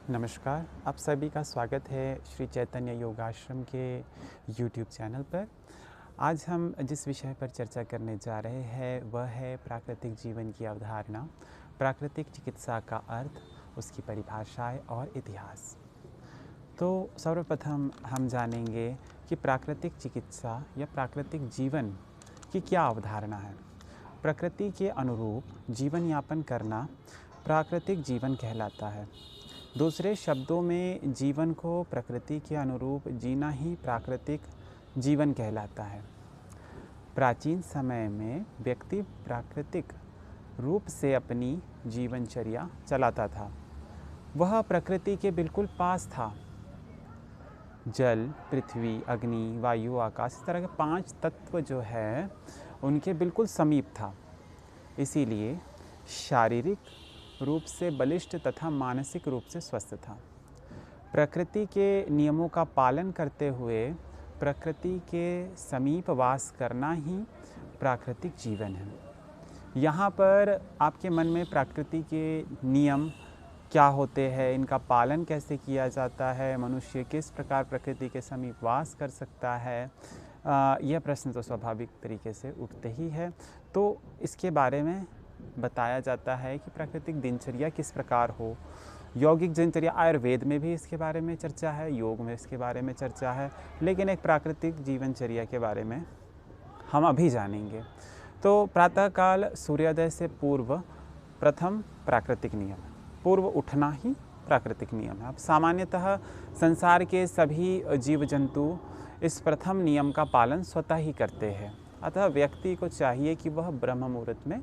नमस्कार, आप सभी का स्वागत है श्री चैतन्य योगाश्रम के यूट्यूब चैनल पर। आज हम जिस विषय पर चर्चा करने जा रहे हैं वह है प्राकृतिक जीवन की अवधारणा, प्राकृतिक चिकित्सा का अर्थ, उसकी परिभाषाएं और इतिहास। तो सर्वप्रथम हम जानेंगे कि प्राकृतिक चिकित्सा या प्राकृतिक जीवन की क्या अवधारणा है। प्रकृति के अनुरूप जीवन यापन करना प्राकृतिक जीवन कहलाता है। दूसरे शब्दों में जीवन को प्रकृति के अनुरूप जीना ही प्राकृतिक जीवन कहलाता है। प्राचीन समय में व्यक्ति प्राकृतिक रूप से अपनी जीवनचर्या चलाता था। वह प्रकृति के बिल्कुल पास था। जल, पृथ्वी, अग्नि, वायु, आकाश, इस तरह के 5 तत्व जो है उनके बिल्कुल समीप था। इसीलिए शारीरिक रूप से बलिष्ठ तथा मानसिक रूप से स्वस्थ था। प्रकृति के नियमों का पालन करते हुए प्रकृति के समीप वास करना ही प्राकृतिक जीवन है। यहाँ पर आपके मन में प्रकृति के नियम क्या होते हैं, इनका पालन कैसे किया जाता है, मनुष्य किस प्रकार प्रकृति के समीप वास कर सकता है, यह प्रश्न तो स्वाभाविक तरीके से उठते ही है। तो इसके बारे में बताया जाता है कि प्राकृतिक दिनचर्या किस प्रकार हो। यौगिक दिनचर्या, आयुर्वेद में भी इसके बारे में चर्चा है, योग में इसके बारे में चर्चा है, लेकिन एक प्राकृतिक जीवनचर्या के बारे में हम अभी जानेंगे। तो प्रातःकाल सूर्योदय से पूर्व प्रथम प्राकृतिक नियम, पूर्व उठना ही प्राकृतिक नियम है। अब सामान्यतः संसार के सभी जीव जंतु इस प्रथम नियम का पालन स्वतः ही करते हैं। अतः व्यक्ति को चाहिए कि वह ब्रह्म मुहूर्त में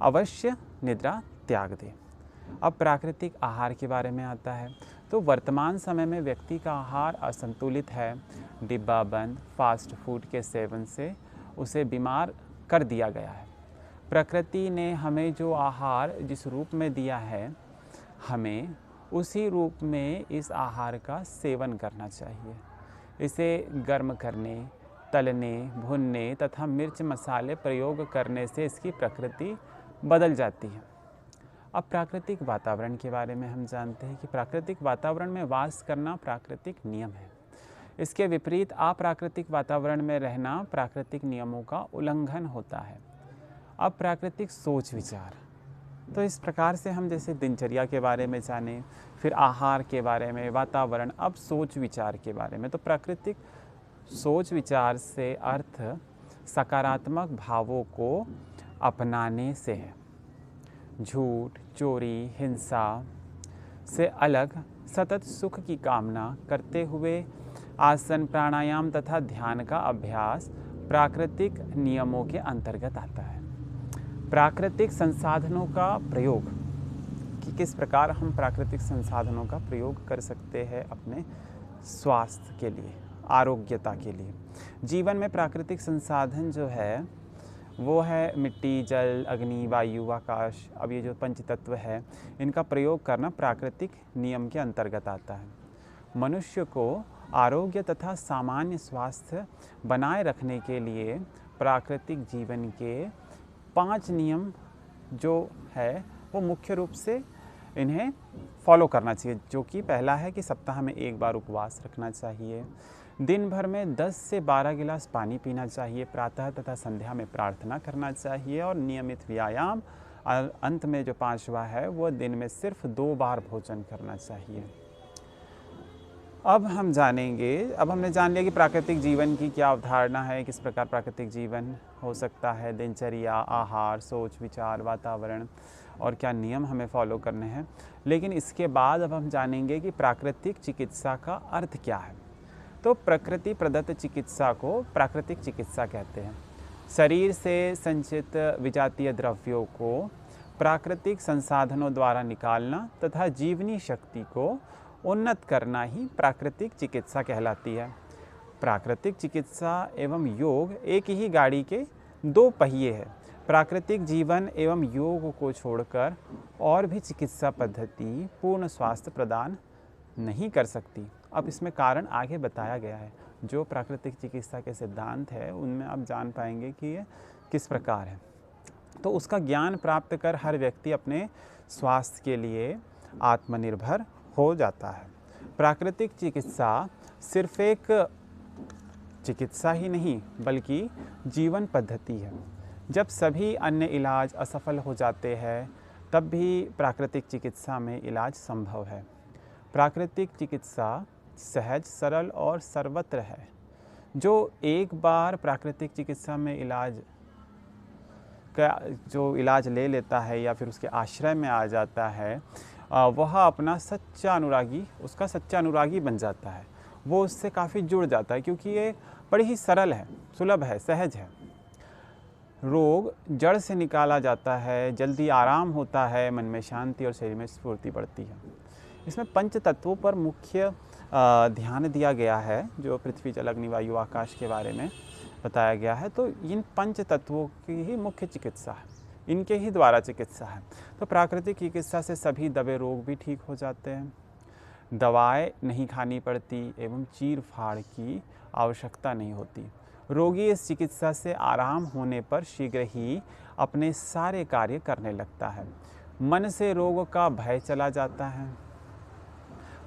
अवश्य निद्रा त्याग दे। अब प्राकृतिक आहार के बारे में आता है। तो वर्तमान समय में व्यक्ति का आहार असंतुलित है। डिब्बाबंद फास्ट फूड के सेवन से उसे बीमार कर दिया गया है। प्रकृति ने हमें जो आहार जिस रूप में दिया है, हमें उसी रूप में इस आहार का सेवन करना चाहिए। इसे गर्म करने, तलने, भुनने तथा मिर्च मसाले प्रयोग करने से इसकी प्रकृति बदल जाती है। अब प्राकृतिक वातावरण के बारे में हम जानते हैं कि प्राकृतिक वातावरण में वास करना प्राकृतिक नियम है। इसके विपरीत अप्राकृतिक वातावरण में रहना प्राकृतिक नियमों का उल्लंघन होता है। अब प्राकृतिक सोच विचार, तो इस प्रकार से हम जैसे दिनचर्या के बारे में जाने, फिर आहार के बारे में, वातावरण, अब सोच विचार के बारे में। तो प्राकृतिक सोच विचार से अर्थ सकारात्मक भावों को अपनाने से है। झूठ, चोरी, हिंसा से अलग सतत सुख की कामना करते हुए आसन, प्राणायाम तथा ध्यान का अभ्यास प्राकृतिक नियमों के अंतर्गत आता है। प्राकृतिक संसाधनों का प्रयोग, कि किस प्रकार हम प्राकृतिक संसाधनों का प्रयोग कर सकते हैं अपने स्वास्थ्य के लिए, आरोग्यता के लिए। जीवन में प्राकृतिक संसाधन जो है वो है मिट्टी, जल, अग्नि, वायु, आकाश। अब ये जो पंच तत्व है, इनका प्रयोग करना प्राकृतिक नियम के अंतर्गत आता है। मनुष्य को आरोग्य तथा सामान्य स्वास्थ्य बनाए रखने के लिए प्राकृतिक जीवन के 5 नियम जो है वो मुख्य रूप से इन्हें फॉलो करना चाहिए। जो कि पहला है कि सप्ताह में 1 बार उपवास रखना चाहिए। दिन भर में 10 से 12 गिलास पानी पीना चाहिए। प्रातः तथा संध्या में प्रार्थना करना चाहिए और नियमित व्यायाम। और अंत में जो 5वां है वो दिन में सिर्फ 2 बार भोजन करना चाहिए। अब हमने जान लिया कि प्राकृतिक जीवन की क्या अवधारणा है, किस प्रकार प्राकृतिक जीवन हो सकता है, दिनचर्या, आहार, सोच विचार, वातावरण और क्या नियम हमें फॉलो करने हैं। लेकिन इसके बाद अब हम जानेंगे कि प्राकृतिक चिकित्सा का अर्थ क्या है। तो प्रकृति प्रदत्त चिकित्सा को प्राकृतिक चिकित्सा कहते हैं। शरीर से संचित विजातीय द्रव्यों को प्राकृतिक संसाधनों द्वारा निकालना तथा जीवनी शक्ति को उन्नत करना ही प्राकृतिक चिकित्सा कहलाती है। प्राकृतिक चिकित्सा एवं योग एक ही गाड़ी के 2 पहिए हैं। प्राकृतिक जीवन एवं योग को छोड़कर और भी चिकित्सा पद्धति पूर्ण स्वास्थ्य प्रदान नहीं कर सकती। अब इसमें कारण आगे बताया गया है। जो प्राकृतिक चिकित्सा के सिद्धांत है उनमें आप जान पाएंगे कि ये किस प्रकार है। तो उसका ज्ञान प्राप्त कर हर व्यक्ति अपने स्वास्थ्य के लिए आत्मनिर्भर हो जाता है। प्राकृतिक चिकित्सा सिर्फ एक चिकित्सा ही नहीं बल्कि जीवन पद्धति है। जब सभी अन्य इलाज असफल हो जाते हैं तब भी प्राकृतिक चिकित्सा में इलाज संभव है। प्राकृतिक चिकित्सा सहज, सरल और सर्वत्र है। जो एक बार प्राकृतिक चिकित्सा में इलाज ले लेता है या फिर उसके आश्रय में आ जाता है, वह उसका सच्चा अनुरागी बन जाता है। वो उससे काफ़ी जुड़ जाता है क्योंकि ये बड़ी ही सरल है, सुलभ है, सहज है। रोग जड़ से निकाला जाता है, जल्दी आराम होता है, मन में शांति और शरीर में स्फूर्ति बढ़ती है। इसमें पंच तत्वों पर मुख्य ध्यान दिया गया है, जो पृथ्वी, जल, अग्नि, वायु, आकाश के बारे में बताया गया है। तो इन पंच तत्वों की ही मुख्य चिकित्सा है, इनके ही द्वारा चिकित्सा है। तो प्राकृतिक चिकित्सा से सभी दबे रोग भी ठीक हो जाते हैं, दवाएं नहीं खानी पड़ती एवं चीर फाड़ की आवश्यकता नहीं होती। रोगी इस चिकित्सा से आराम होने पर शीघ्र ही अपने सारे कार्य करने लगता है। मन से रोग का भय चला जाता है।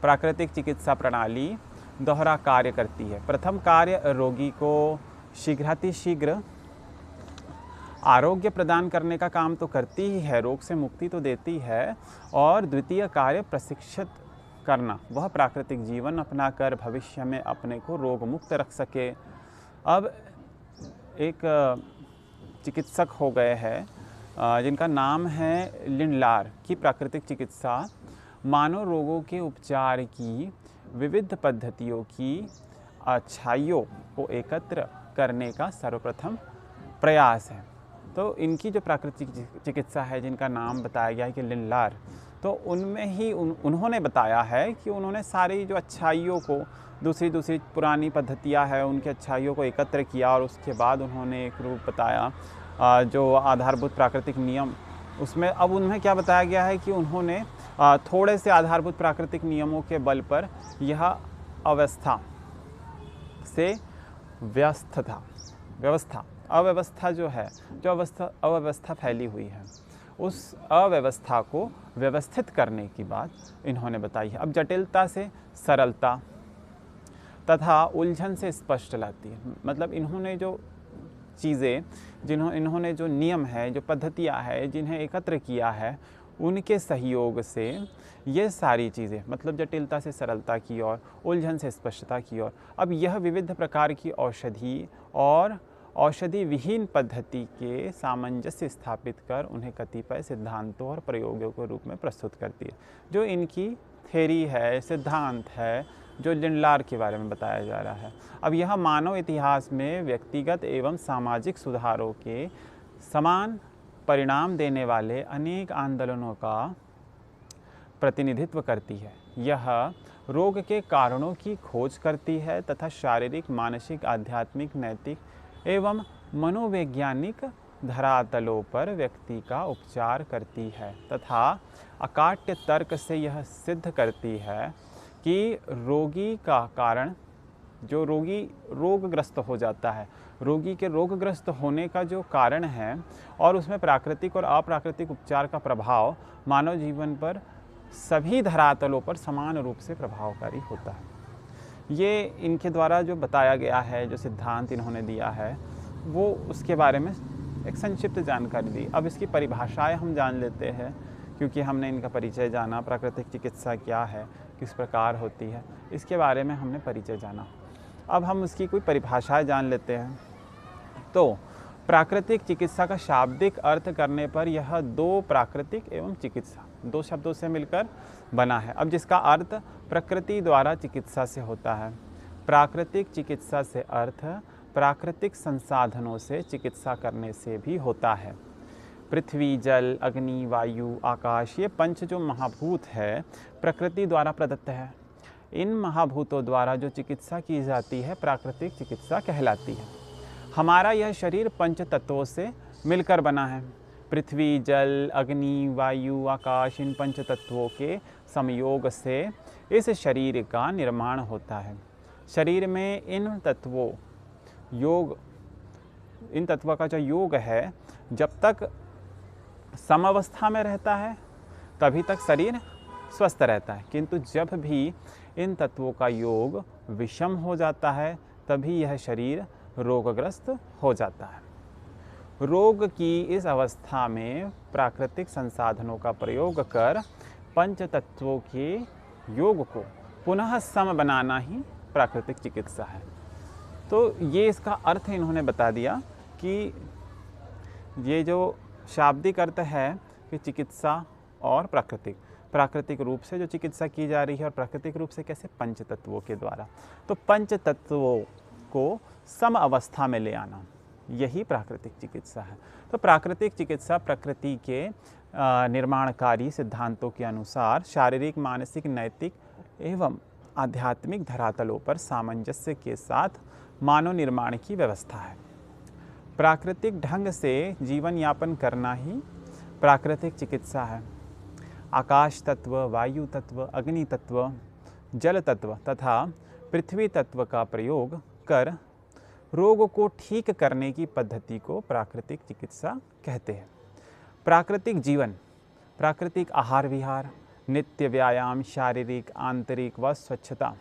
प्राकृतिक चिकित्सा प्रणाली दोहरा कार्य करती है। प्रथम कार्य रोगी को शीघ्रातिशीघ्र आरोग्य प्रदान करने का काम तो करती ही है, रोग से मुक्ति तो देती है, और द्वितीय कार्य प्रशिक्षित करना, वह प्राकृतिक जीवन अपनाकर भविष्य में अपने को रोग मुक्त रख सके। अब एक चिकित्सक हो गए हैं जिनका नाम है लिंडलार की प्राकृतिक चिकित्सा मानव रोगों के उपचार की विविध पद्धतियों की अच्छाइयों को एकत्र करने का सर्वप्रथम प्रयास है। तो इनकी जो प्राकृतिक चिकित्सा है, जिनका नाम बताया गया है कि लिंडलार, तो उनमें ही उन्होंने बताया है कि उन्होंने सारी जो अच्छाइयों को, दूसरी पुरानी पद्धतियां हैं, उनकी अच्छाइयों को एकत्र किया और उसके बाद उन्होंने एक रूप बताया जो आधारभूत प्राकृतिक नियम। उसमें अब उन्हें क्या बताया गया है कि उन्होंने थोड़े से आधारभूत प्राकृतिक नियमों के बल पर यह अवस्था से अव्यवस्था जो है, जो अव्यवस्था फैली हुई है, उस अव्यवस्था को व्यवस्थित करने की बात इन्होंने बताई है। अब जटिलता से सरलता तथा उलझन से स्पष्ट लाती है। मतलब इन्होंने जो चीज़ें, इन्होंने जो नियम है, जो पद्धतियाँ हैं, जिन्हें एकत्र किया है, उनके सहयोग से ये सारी चीज़ें, मतलब जटिलता से सरलता की ओर, उलझन से स्पष्टता की ओर। अब यह विविध प्रकार की औषधि और औषधि विहीन पद्धति के सामंजस्य स्थापित कर उन्हें कतिपय सिद्धांतों और प्रयोगों के रूप में प्रस्तुत करती है। जो इनकी थ्योरी है, सिद्धांत है, जो लिंडलार के बारे में बताया जा रहा है। अब यह मानव इतिहास में व्यक्तिगत एवं सामाजिक सुधारों के समान परिणाम देने वाले अनेक आंदोलनों का प्रतिनिधित्व करती है। यह रोग के कारणों की खोज करती है तथा शारीरिक, मानसिक, आध्यात्मिक, नैतिक एवं मनोवैज्ञानिक धरातलों पर व्यक्ति का उपचार करती है तथा अकाट्य तर्क से यह सिद्ध करती है कि रोगी का कारण, जो रोगी रोगग्रस्त हो जाता है, रोगी के रोगग्रस्त होने का जो कारण है और उसमें प्राकृतिक और अप्राकृतिक उपचार का प्रभाव मानव जीवन पर सभी धरातलों पर समान रूप से प्रभावकारी होता है। ये इनके द्वारा जो बताया गया है, जो सिद्धांत इन्होंने दिया है, वो उसके बारे में एक संक्षिप्त जानकारी दी। अब इसकी परिभाषाएं हम जान लेते हैं, क्योंकि हमने इनका परिचय जाना, प्राकृतिक चिकित्सा क्या है, किस प्रकार होती है, इसके बारे में हमने परिचय जाना। अब हम उसकी कोई परिभाषाएं जान लेते हैं। तो प्राकृतिक चिकित्सा का शाब्दिक अर्थ करने पर यह दो प्राकृतिक एवं चिकित्सा, दो शब्दों से मिलकर बना है। अब जिसका अर्थ प्रकृति द्वारा चिकित्सा से होता है। प्राकृतिक चिकित्सा से अर्थ प्राकृतिक संसाधनों से चिकित्सा करने से भी होता है। पृथ्वी, जल, अग्नि, वायु, आकाश, ये पंच जो महाभूत है, प्रकृति द्वारा प्रदत्त है। इन महाभूतों द्वारा जो चिकित्सा की जाती है, प्राकृतिक चिकित्सा कहलाती है। हमारा यह शरीर पंच तत्वों से मिलकर बना है। पृथ्वी, जल, अग्नि, वायु, आकाश, इन पंच तत्वों के संयोग से इस शरीर का निर्माण होता है। शरीर में इन तत्वों का जो योग है, जब तक समावस्था में रहता है तभी तक शरीर स्वस्थ रहता है। किंतु जब भी इन तत्वों का योग विषम हो जाता है तभी यह शरीर रोगग्रस्त हो जाता है। रोग की इस अवस्था में प्राकृतिक संसाधनों का प्रयोग कर पंच तत्वों के योग को पुनः सम बनाना ही प्राकृतिक चिकित्सा है। तो ये इसका अर्थ इन्होंने बता दिया कि ये जो शाब्दिक अर्थ है कि चिकित्सा और प्राकृतिक रूप से जो चिकित्सा की जा रही है और प्राकृतिक रूप से कैसे, पंच तत्वों के द्वारा। तो पंच तत्वों को सम अवस्था में ले आना, यही प्राकृतिक चिकित्सा है। तो प्राकृतिक चिकित्सा प्रकृति के निर्माणकारी सिद्धांतों के अनुसार शारीरिक, मानसिक, नैतिक एवं आध्यात्मिक धरातलों पर सामंजस्य के साथ मानव निर्माण की व्यवस्था है। प्राकृतिक ढंग से जीवन यापन करना ही प्राकृतिक चिकित्सा है। आकाश तत्व, वायु तत्व, अग्नि तत्व, जल तत्व तथा पृथ्वी तत्व का प्रयोग कर रोग को ठीक करने की पद्धति को प्राकृतिक चिकित्सा कहते हैं। प्राकृतिक जीवन, प्राकृतिक आहार विहार, नित्य व्यायाम, शारीरिक, आंतरिक व स्वच्छता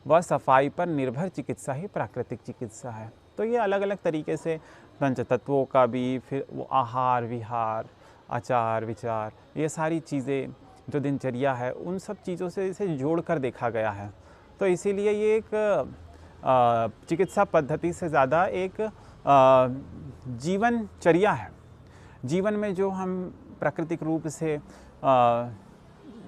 व सफाई पर निर्भर चिकित्सा ही प्राकृतिक चिकित्सा है। तो ये अलग अलग तरीके से पंच तत्वों का भी, फिर वो आहार विहार, आचार विचार, ये सारी चीज़ें जो दिनचर्या है उन सब चीज़ों से इसे जोड़ कर देखा गया है। तो इसीलिए ये एक चिकित्सा पद्धति से ज़्यादा एक जीवनचर्या है। जीवन में जो हम प्राकृतिक रूप से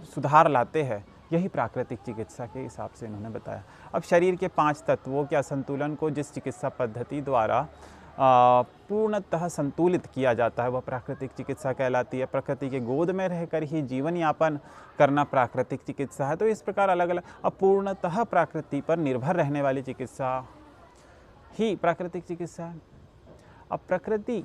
सुधार लाते हैं, यही प्राकृतिक चिकित्सा के हिसाब से इन्होंने बताया। अब शरीर के 5 तत्वों के असंतुलन को जिस चिकित्सा पद्धति द्वारा पूर्णतः संतुलित किया जाता है वह प्राकृतिक चिकित्सा कहलाती है। प्रकृति के गोद में रहकर ही जीवन यापन करना प्राकृतिक चिकित्सा है। तो इस प्रकार अलग अलग, अब पूर्णतः प्रकृति पर निर्भर रहने वाली चिकित्सा ही प्राकृतिक चिकित्सा है। अब प्रकृति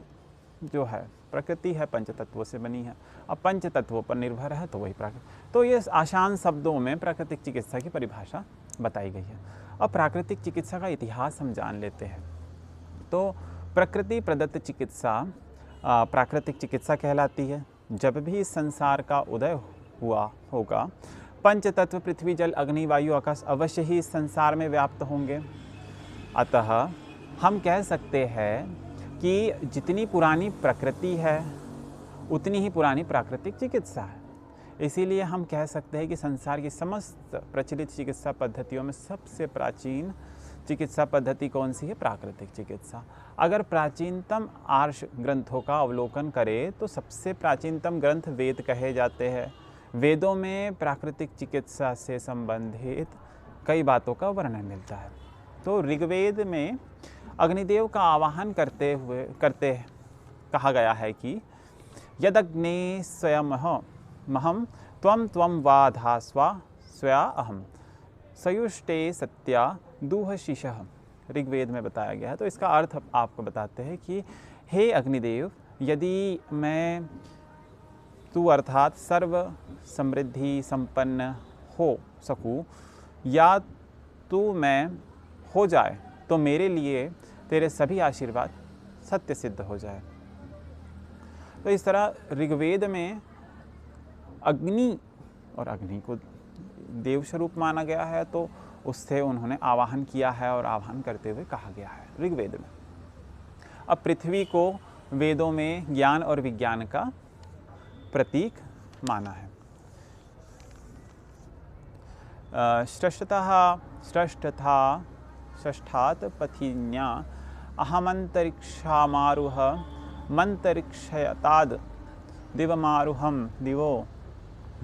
जो है, प्रकृति है पंच तत्वों से बनी है, अब पंच तत्वों पर निर्भर है तो वही प्राकृतिक। तो ये आसान शब्दों में प्राकृतिक चिकित्सा की परिभाषा बताई गई है। अब प्राकृतिक चिकित्सा का इतिहास हम जान लेते हैं। तो प्रकृति प्रदत्त चिकित्सा प्राकृतिक चिकित्सा कहलाती है। जब भी इस संसार का उदय हुआ होगा, पंच तत्व पृथ्वी, जल, अग्नि, वायु, आकाश अवश्य ही इस संसार में व्याप्त होंगे। अतः हम कह सकते हैं कि जितनी पुरानी प्रकृति है उतनी ही पुरानी प्राकृतिक चिकित्सा है। इसीलिए हम कह सकते हैं कि संसार की समस्त प्रचलित चिकित्सा पद्धतियों में सबसे प्राचीन चिकित्सा पद्धति कौन सी है? प्राकृतिक चिकित्सा। अगर प्राचीनतम आर्ष ग्रंथों का अवलोकन करें तो सबसे प्राचीनतम ग्रंथ वेद कहे जाते हैं। वेदों में प्राकृतिक चिकित्सा से संबंधित कई बातों का वर्णन मिलता है। तो ऋग्वेद में अग्निदेव का आवाहन करते कहा गया है कि यदग्ने स्वयमहम त्वं त्वं वा धास्वा स्वया अहम सयुष्टे सत्या दूहशिषः, ऋग्वेद में बताया गया है। तो इसका अर्थ आपको बताते हैं कि हे अग्निदेव, यदि मैं तू अर्थात सर्व समृद्धि संपन्न हो सकूं या तू मैं हो जाए तो मेरे लिए तेरे सभी आशीर्वाद सत्य सिद्ध हो जाए। तो इस तरह ऋग्वेद में अग्नि, और अग्नि को देव स्वरूप माना गया है, तो उससे उन्होंने आवाहन किया है और आवाहन करते हुए कहा गया है ऋग्वेद में। अब पृथ्वी को वेदों में ज्ञान और विज्ञान का प्रतीक माना है। षष्ठात् पथिन्या अहमंतरिक्षामारुह मंतरिक्षयताद दिवमारुहम दिवो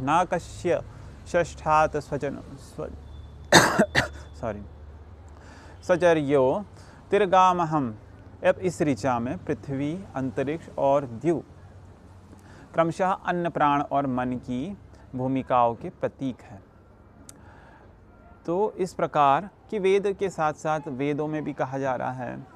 नाकस्य षष्ठात् सचर्यो तिर्गामहम। अब इस ऋचा में पृथ्वी, अंतरिक्ष और द्यु क्रमशः अन्न, प्राण और मन की भूमिकाओं के प्रतीक हैं। तो इस प्रकार कि वेद के साथ साथ वेदों में भी कहा जा रहा है,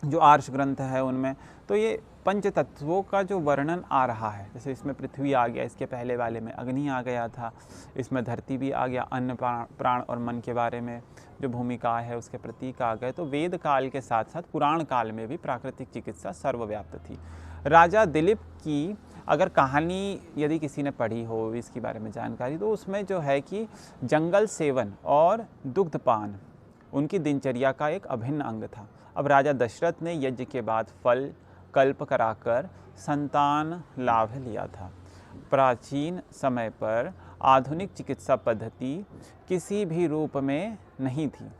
जो आर्ष ग्रंथ है उनमें, तो ये पंच तत्वों का जो वर्णन आ रहा है। जैसे इसमें पृथ्वी आ गया, इसके पहले वाले में अग्नि आ गया था, इसमें धरती भी आ गया, अन्न, प्राण और मन के बारे में जो भूमिका है उसके प्रतीक आ गए। तो वेद काल के साथ साथ पुराण काल में भी प्राकृतिक चिकित्सा सर्वव्याप्त थी। राजा दिलीप की अगर कहानी यदि किसी ने पढ़ी हो इसके बारे में जानकारी, तो उसमें जो है कि जंगल सेवन और दुग्धपान उनकी दिनचर्या का एक अभिन्न अंग था। अब राजा दशरथ ने यज्ञ के बाद फल कल्प कराकर संतान लाभ लिया था। प्राचीन समय पर आधुनिक चिकित्सा पद्धति किसी भी रूप में नहीं थी।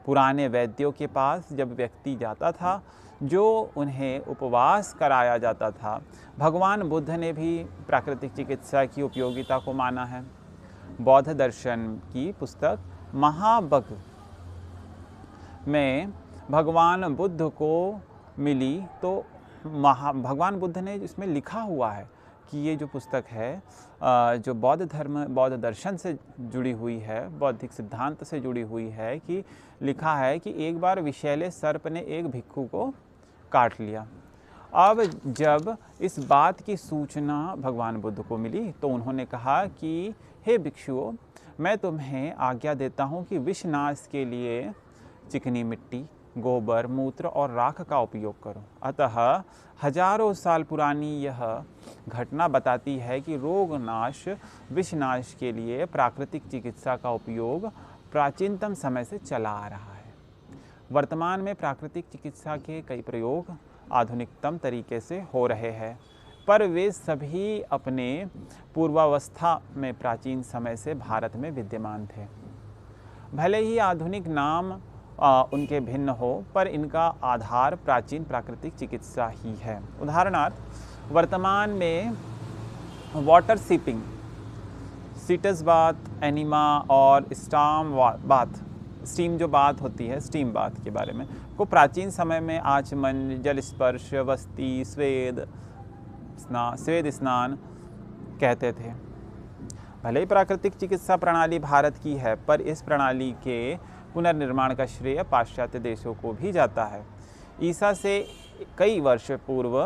पुराने वैद्यों के पास जब व्यक्ति जाता था, जो उन्हें उपवास कराया जाता था। भगवान बुद्ध ने भी प्राकृतिक चिकित्सा की उपयोगिता को माना है। बौद्ध दर्शन की पुस्तक महाबग में भगवान बुद्ध को मिली, तो भगवान बुद्ध ने इसमें लिखा हुआ है कि ये जो पुस्तक है जो बौद्ध दर्शन से जुड़ी हुई है, बौद्धिक सिद्धांत से जुड़ी हुई है, कि लिखा है कि एक बार विषैले सर्प ने एक भिक्षु को काट लिया। अब जब इस बात की सूचना भगवान बुद्ध को मिली, तो उन्होंने कहा कि हे भिक्षुओं, मैं तुम्हें आज्ञा देता हूँ कि विषनाश के लिए चिकनी मिट्टी, गोबर, मूत्र और राख का उपयोग करो। अतः हजारों साल पुरानी यह घटना बताती है कि रोगनाश, विषनाश के लिए प्राकृतिक चिकित्सा का उपयोग प्राचीनतम समय से चला आ रहा है। वर्तमान में प्राकृतिक चिकित्सा के कई प्रयोग आधुनिकतम तरीके से हो रहे हैं, पर वे सभी अपने पूर्वावस्था में प्राचीन समय से भारत में विद्यमान थे। भले ही आधुनिक नाम उनके भिन्न हो, पर इनका आधार प्राचीन प्राकृतिक चिकित्सा ही है। उदाहरणार्थ, वर्तमान में water sipping, sitz bath, enema और स्टीम जो बात होती है, स्टीम बाथ के बारे में को प्राचीन समय में आचमन, जल स्पर्श, वस्ती, स्वेद स्नान कहते थे। भले ही प्राकृतिक चिकित्सा प्रणाली भारत की है, पर इस प्रणाली के पुनर्निर्माण का श्रेय पाश्चात्य देशों को भी जाता है। ईसा से कई वर्ष पूर्व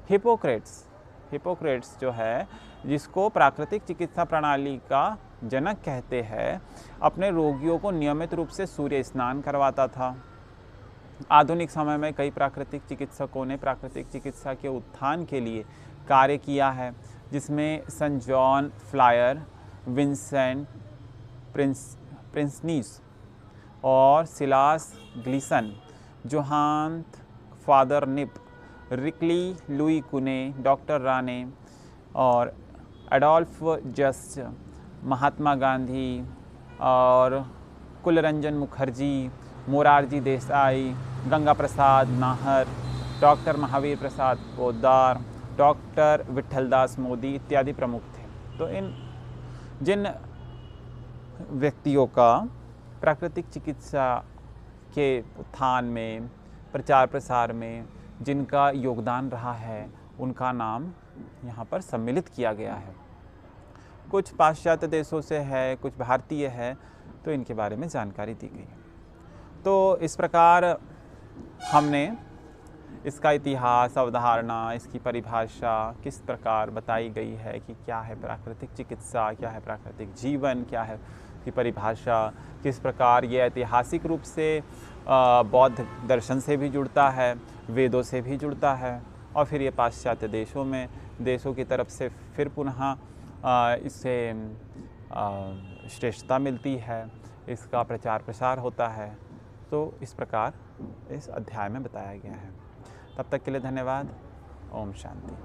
हिपोक्रेट्स जो है, जिसको प्राकृतिक चिकित्सा प्रणाली का जनक कहते हैं, अपने रोगियों को नियमित रूप से सूर्य स्नान करवाता था। आधुनिक समय में कई प्राकृतिक चिकित्सकों ने प्राकृतिक चिकित्सा के उत्थान के लिए कार्य किया है, जिसमें सन जॉन फ्लायर, विंसेंट प्रिंसनीस और सिलास ग्लीसन, जोहान फादर निप, रिकली लुई कुने, डॉक्टर राने और एडोल्फ जस्ट, महात्मा गांधी और कुलरंजन मुखर्जी, मोरारजी देसाई, गंगा प्रसाद नाहर, डॉक्टर महावीर प्रसाद पोद्दार, डॉक्टर विठलदास मोदी इत्यादि प्रमुख थे। तो इन जिन व्यक्तियों का प्राकृतिक चिकित्सा के उत्थान में, प्रचार प्रसार में जिनका योगदान रहा है, उनका नाम यहाँ पर सम्मिलित किया गया है। कुछ पाश्चात्य देशों से है, कुछ भारतीय है, तो इनके बारे में जानकारी दी गई है। तो इस प्रकार हमने इसका इतिहास, अवधारणा, इसकी परिभाषा किस प्रकार बताई गई है कि क्या है प्राकृतिक चिकित्सा, क्या है प्राकृतिक जीवन, क्या है की परिभाषा, किस प्रकार ये ऐतिहासिक रूप से बौद्ध दर्शन से भी जुड़ता है, वेदों से भी जुड़ता है, और फिर ये पाश्चात्य देशों की तरफ से फिर पुनः इससे श्रेष्ठता मिलती है, इसका प्रचार प्रसार होता है। तो इस प्रकार इस अध्याय में बताया गया है। तब तक के लिए धन्यवाद। ओम शांति।